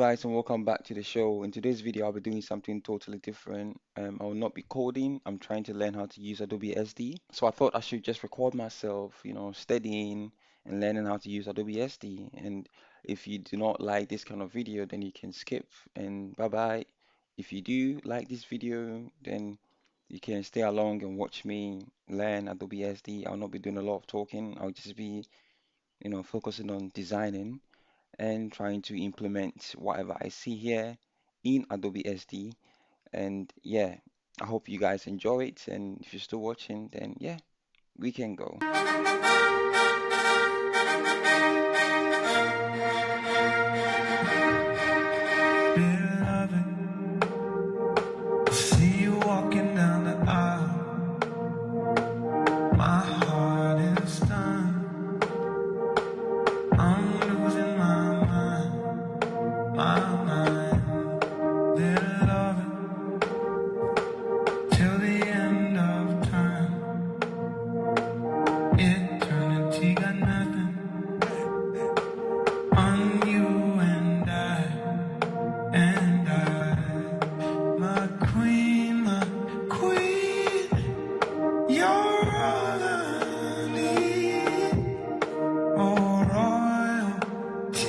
guys, and welcome back to the show. In today's video, I'll be doing something totally different. I will not be coding. I'm trying to learn how to use Adobe SD. So I thought I should just record myself, studying and learning how to use Adobe SD. And if you do not like this kind of video, then you can skip and bye bye. If you do like this video, then you can stay along and watch me learn Adobe SD. I'll not be doing a lot of talking. I'll just be, focusing on designing and trying to implement whatever I see here in Adobe SD. And yeah, I hope you guys enjoy it. And if you're still watching, then yeah, we can go. Beloved, see you walking down the aisle. My heart is stunned. I'm losing my mind. Beloved, till the end of time. Eternity got nothing on you and my queen, you're all I need. Oh, royalty,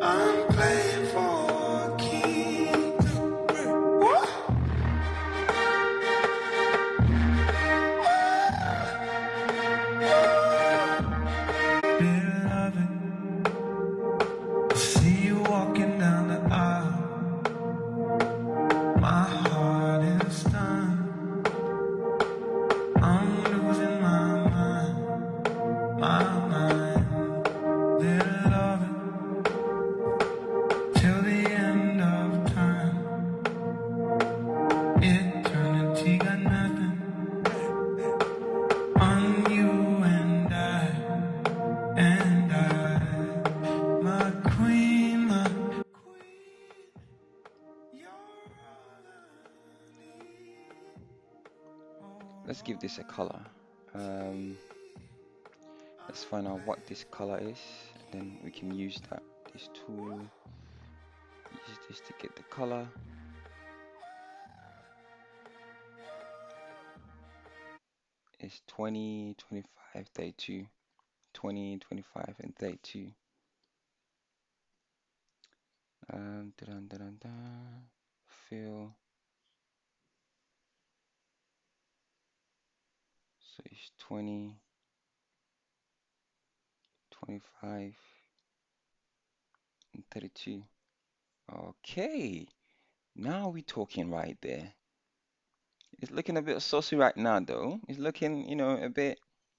I'm playing for kings. What? Beloved, see you walking down the aisle. My heart is stunned. I'm losing my mind. Beloved, till the end of time. Eternity got nothing on you and my queen, you're all I need. Let's give this a color. Um, let's find out what this color is. Then we can use this tool. Use this to get the color. It's 20, 25, 32. 20, 25, and 32. Dun, dun, dun, dun. Fill. So it's 20, 25, and 32. Okay, now we're talking right there. It's looking a bit saucy right now, though. It's looking,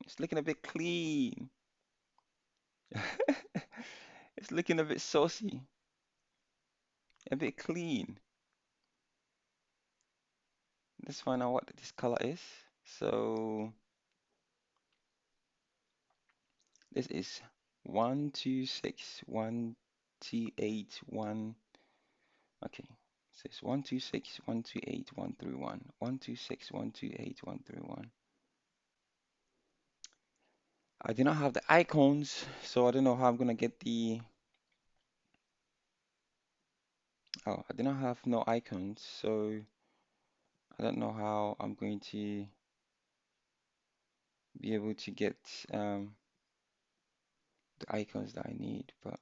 it's looking a bit clean. It's looking a bit saucy, a bit clean. Let's find out what this color is. So this is 126 128 1. Okay, so it's 126 128 131 126 128 131. I do not have the icons, so I don't know how I'm gonna get the. Oh, I do not have no icons, so I don't know how I'm going to be able to get the icons that I need, but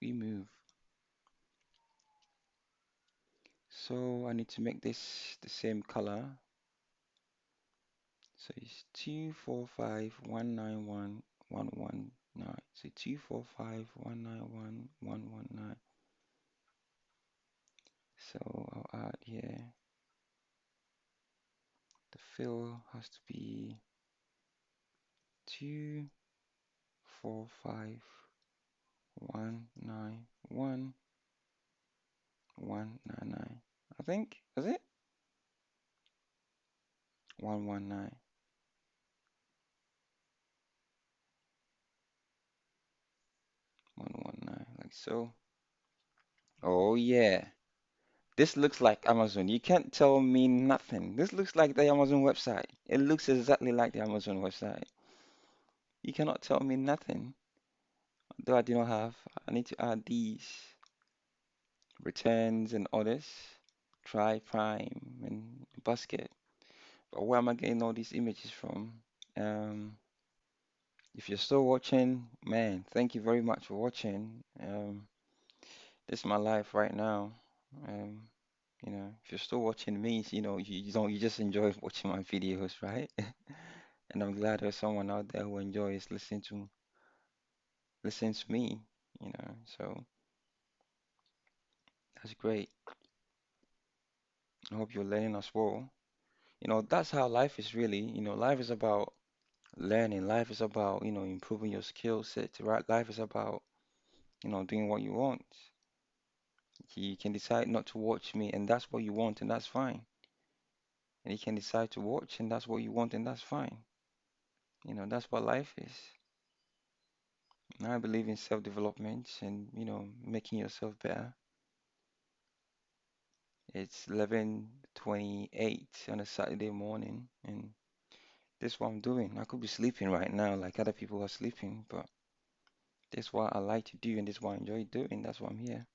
we move. So I need to make this the same color. So it's 245191119. So 245191119. So I'll add here. The fill has to be 245191199. I think, is it? 119. 119, like so. Oh yeah. This looks like Amazon. You can't tell me nothing. This looks like the Amazon website. It looks exactly like the Amazon website. You cannot tell me nothing. Though I do not have, I need to add these returns and others. Try prime and basket. But where am I getting all these images from? Um, if you're still watching, man, thank you very much for watching. This is my life right now. Um, if you're still watching me, you just enjoy watching my videos, right? And I'm glad there's someone out there who enjoys listening to me, So that's great. I hope you're learning as well. That's how life is really. Life is about learning. Life is about, improving your skill set, right? Life is about, doing what you want. You can decide not to watch me, and that's what you want, and that's fine. And you can decide to watch, and that's what you want, and that's fine. That's what life is. And I believe in self-development and, making yourself better. It's 11:28 on a Saturday morning, and this is what I'm doing. I could be sleeping right now, like other people are sleeping, but this is what I like to do, and this is what I enjoy doing. That's why I'm here.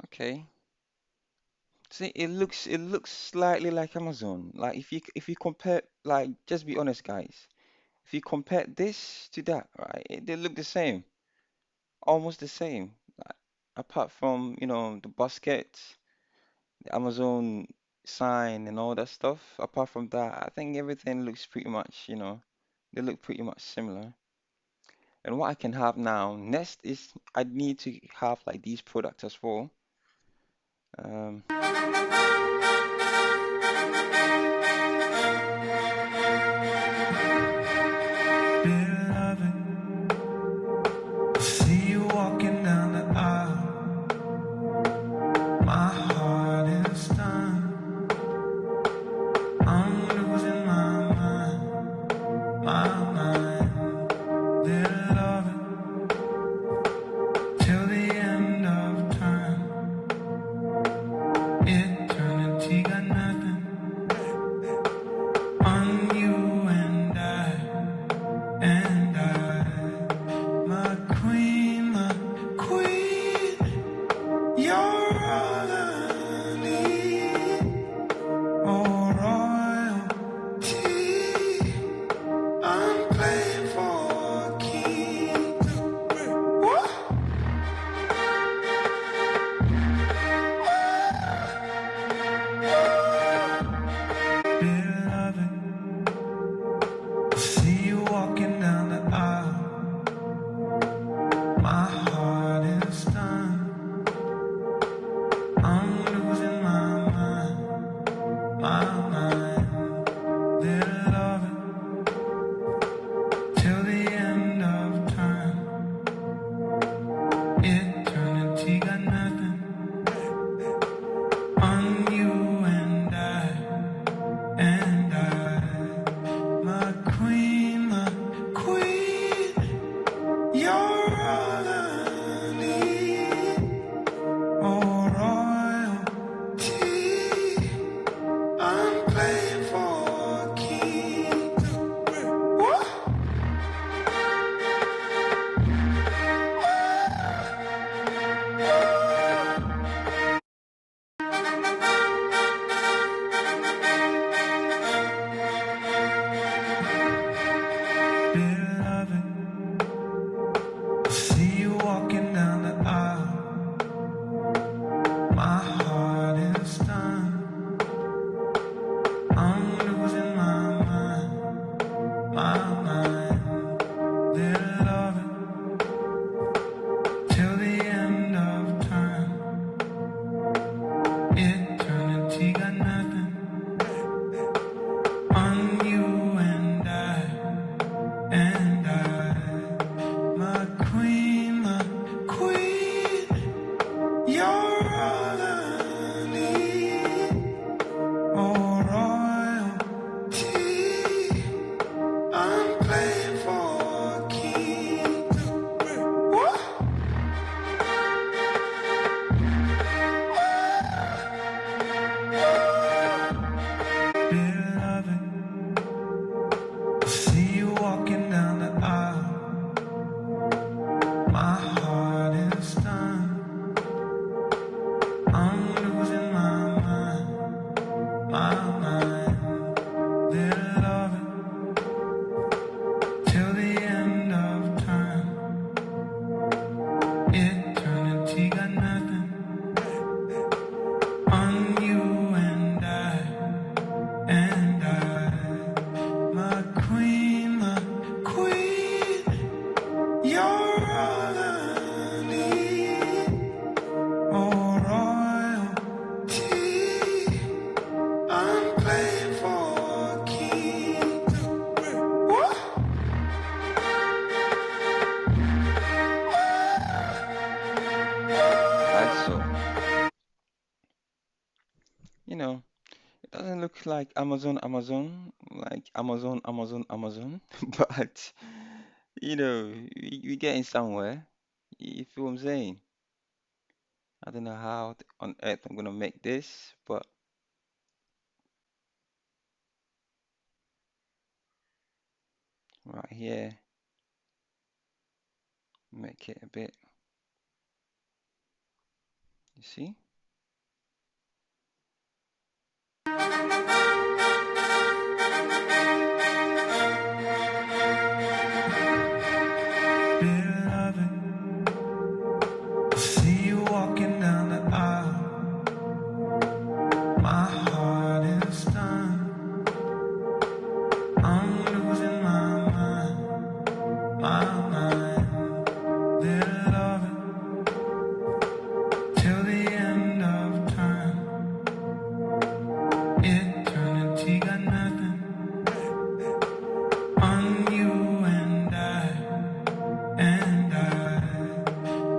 Okay. See, it looks slightly like Amazon. Like if you compare, like just be honest, guys. If you compare this to that, right, they look the same, almost the same. Like, apart from, the basket, the Amazon sign and all that stuff. Apart from that, I think everything looks pretty much, they look pretty much similar. And what I can have now next is I need to have like these products as well. Um, Beloved, I see you walking down the aisle. My heart is stunned. I'm losing my mind, my mind. Beloved, till the end of time. Eternity got nothing on you and I, my queen, you're all I You know, it doesn't look like Amazon, like Amazon, but we getting somewhere. You feel what I'm saying? I don't know how on earth I'm gonna make this, but right here, make it a bit. You see? Beloved, I see you walking down the aisle. My heart is done. I'm losing my mind, my mind. Beloved, till the end of time. Eternity got nothing on you and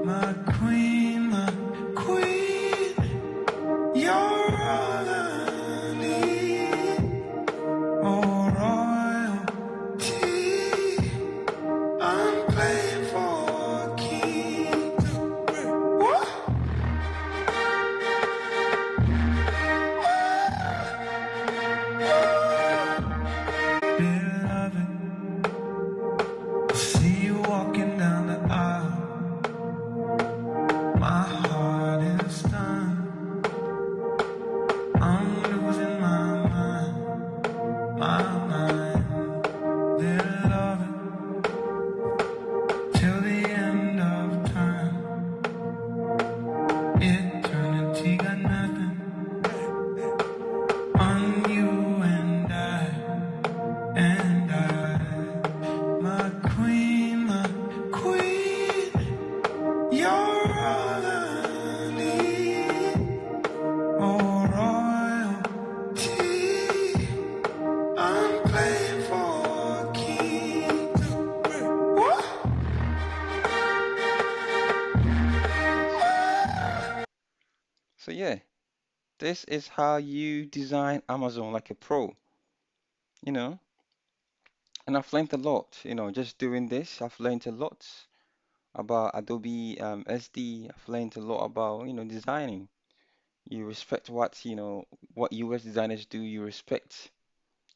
my queen, you're all I need. Oh, royalty, I'm playing for keys. What? Beloved, I see you walking down the aisle. My heart is done. I'm losing my mind, my mind. Beloved, till the end of time. Eternity got nothing on you and my queen, you're all I need. Oh, royalty, I'm playing for keys. What? Yes. So yeah, this is how you design Amazon like a pro, you know. And I've learned a lot, just doing this. I've learned a lot about Adobe SD. I've learned a lot about, designing. You respect what US designers do. You respect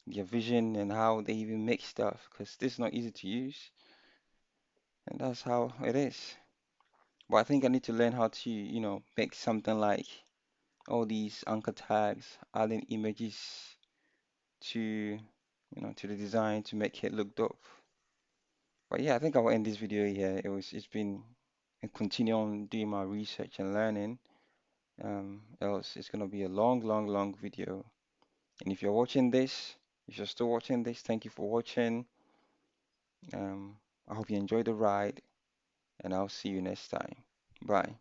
their vision and how they even make stuff, because this is not easy to use, and that's how it is. But I think I need to learn how to, make something like all these anchor tags, adding images to, to the design to make it look dope. But yeah, I think I will end this video here. It's been and continue on doing my research and learning. Else it's gonna be a long, long, long video. And if you're watching this, if you're still watching this, thank you for watching. I hope you enjoyed the ride, and I'll see you next time. Bye.